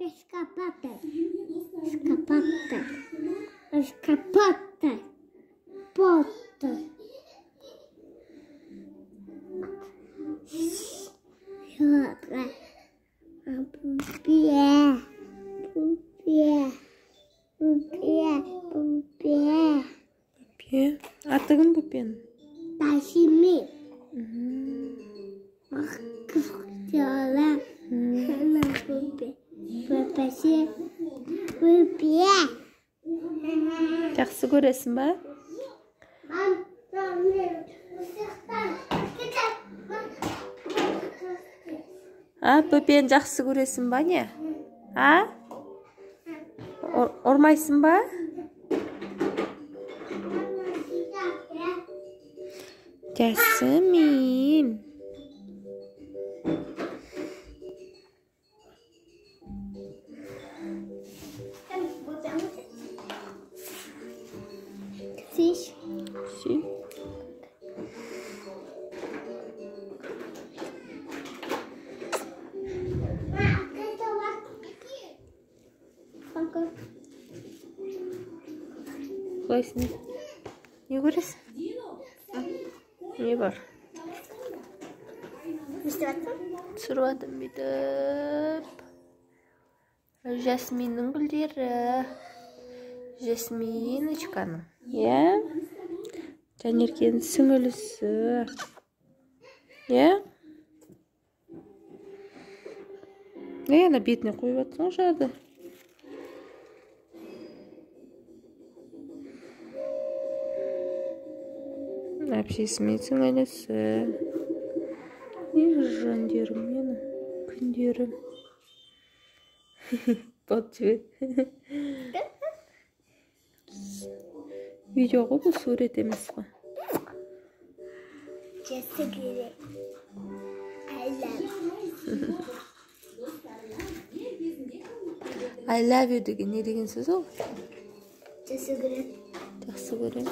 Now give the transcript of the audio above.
Escapata. Escapata. Escapata. Porta. Chora. Pupia. Pupia. Pupia. Pupia. Pupia. Атығын Пупияның? Ташими. Чора. Пупия. Папаси. Пупия. Жақсы көресің ба? Пупияны жақсы көресің ба не? Ормайсың ба? Жасмин. Сиш. Си. Қойсын. Не көресің? Не бар? Түсіріп атым бүйтіп. Жасминнің гүлдері. Жасминочканың. Жанеркенің сіңілісі. Ана бетіне қойып атсың жарды. Әпшесімен сіңілісі. Не жандерім мені? Күндерім. Бот жібет. Видео ғой бұл сурет емес қой. Жақсы көрем. I love you деген не деген сөз ол? Жақсы көрем. Жақсы көрем.